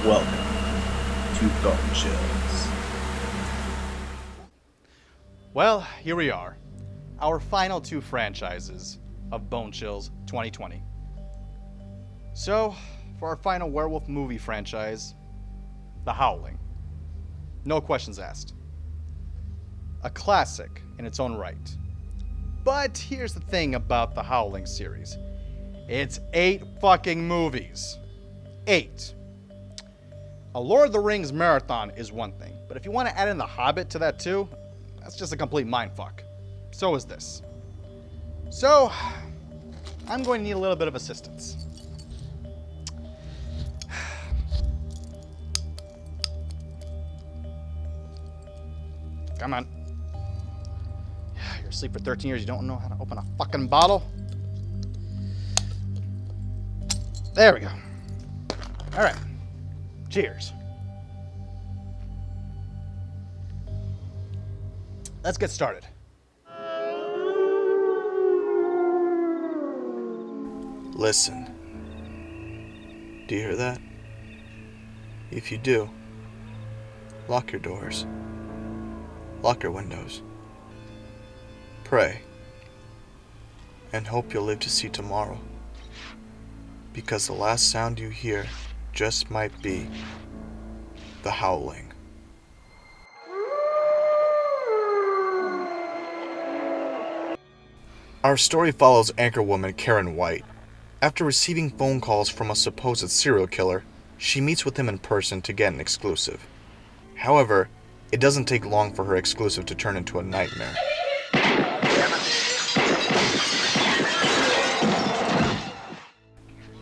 Welcome to Bone Chills. Well, here we are. Our final two franchises of Bone Chills 2020. So, for our final werewolf movie franchise, The Howling. No questions asked. A classic in its own right. But here's the thing about the Howling series. It's 8 fucking movies. 8. A Lord of the Rings marathon is one thing, but if you want to add in The Hobbit to that too, that's just a complete mindfuck. So is this. So, I'm going to need a little bit of assistance. Come on. You're asleep for 13 years, you don't know how to open a fucking bottle? There we go. Alright. Cheers. Let's get started. Listen. Do you hear that? If you do, lock your doors. Lock your windows. Pray. And hope you'll live to see tomorrow. Because the last sound you hear just might be the howling. Our story follows anchorwoman Karen White. After receiving phone calls from a supposed serial killer, she meets with him in person to get an exclusive. However, it doesn't take long for her exclusive to turn into a nightmare.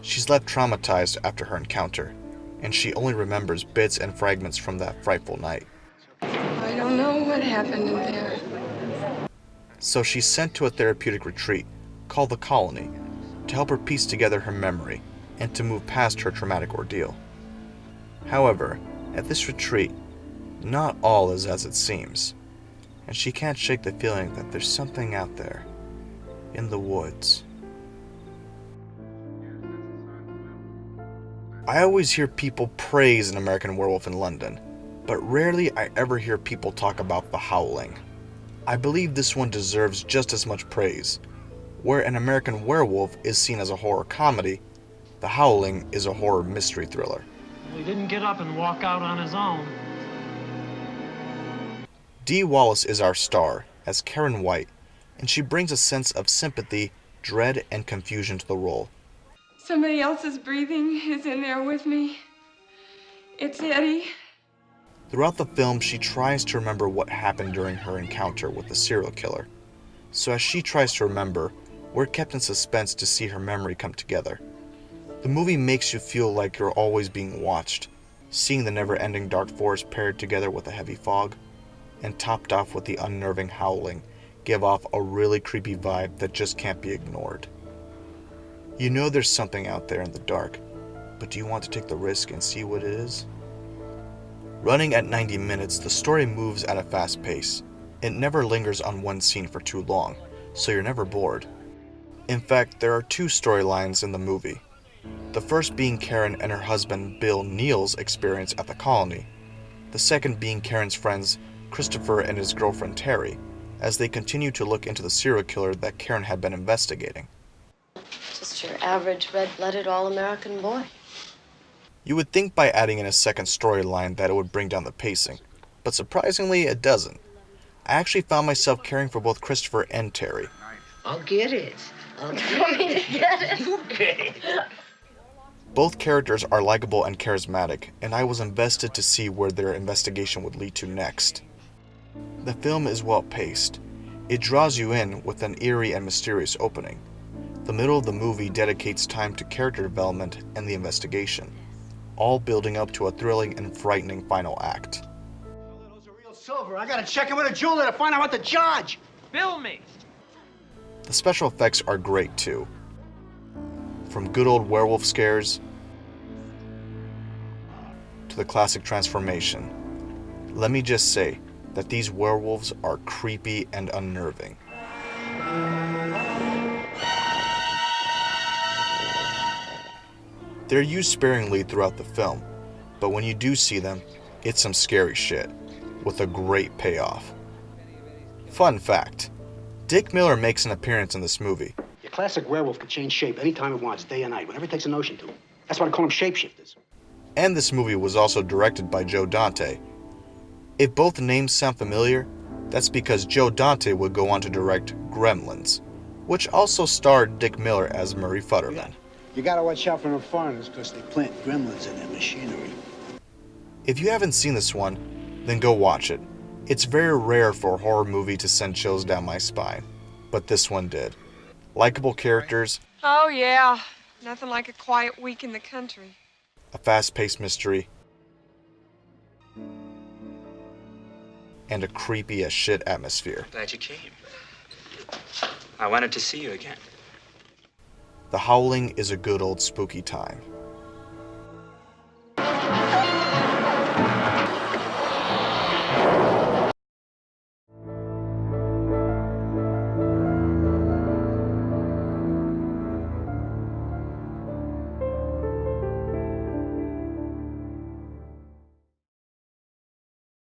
She's left traumatized after her encounter, and she only remembers bits and fragments from that frightful night. I don't know what happened in there. So she's sent to a therapeutic retreat called the Colony to help her piece together her memory and to move past her traumatic ordeal. However, at this retreat, not all is as it seems, and she can't shake the feeling that there's something out there in the woods. I always hear people praise An American Werewolf in London, but rarely I ever hear people talk about The Howling. I believe this one deserves just as much praise. Where An American Werewolf is seen as a horror comedy, The Howling is a horror mystery thriller. He didn't get up and walk out on his own. Dee Wallace is our star as Karen White, and she brings a sense of sympathy, dread, and confusion to the role. Somebody else's breathing is in there with me. It's Eddie. Throughout the film, she tries to remember what happened during her encounter with the serial killer. So as she tries to remember, we're kept in suspense to see her memory come together. The movie makes you feel like you're always being watched, seeing the never-ending dark forest paired together with a heavy fog, and topped off with the unnerving howling, give off a really creepy vibe that just can't be ignored. You know there's something out there in the dark, but do you want to take the risk and see what it is? Running at 90 minutes, the story moves at a fast pace. It never lingers on one scene for too long, so you're never bored. In fact, there are 2 storylines in the movie. The first being Karen and her husband Bill Neal's experience at the Colony. The second being Karen's friends Christopher and his girlfriend Terry, as they continue to look into the serial killer that Karen had been investigating. Just your average red-blooded all-American boy. You would think by adding in a second storyline that it would bring down the pacing, but surprisingly it doesn't. I actually found myself caring for both Christopher and Terry. I'll get it. You want me to get it? You get it. Both characters are likable and charismatic, and I was invested to see where their investigation would lead to next. The film is well paced. It draws you in with an eerie and mysterious opening. The middle of the movie dedicates time to character development and the investigation, all building up to a thrilling and frightening final act. Those are real silver. I gotta check in with a jeweler to find out what to charge. Bill me. The special effects are great too. From good old Werewolf Scares to the classic transformation. Let me just say that these werewolves are creepy and unnerving. They're used sparingly throughout the film, but when you do see them, it's some scary shit, with a great payoff. Fun fact, Dick Miller makes an appearance in this movie. Your classic werewolf can change shape anytime it wants, day or night, whenever it takes a notion to. That's why they call them shapeshifters. And this movie was also directed by Joe Dante. If both names sound familiar, that's because Joe Dante would go on to direct Gremlins, which also starred Dick Miller as Murray Futterman. You gotta watch out for the foreigners because they plant gremlins in their machinery. If you haven't seen this one, then go watch it. It's very rare for a horror movie to send chills down my spine, but this one did. Likeable characters. Oh, yeah. Nothing like a quiet week in the country. A fast-paced mystery, and a creepy as shit atmosphere. Glad you came. I wanted to see you again. The Howling is a good old spooky time.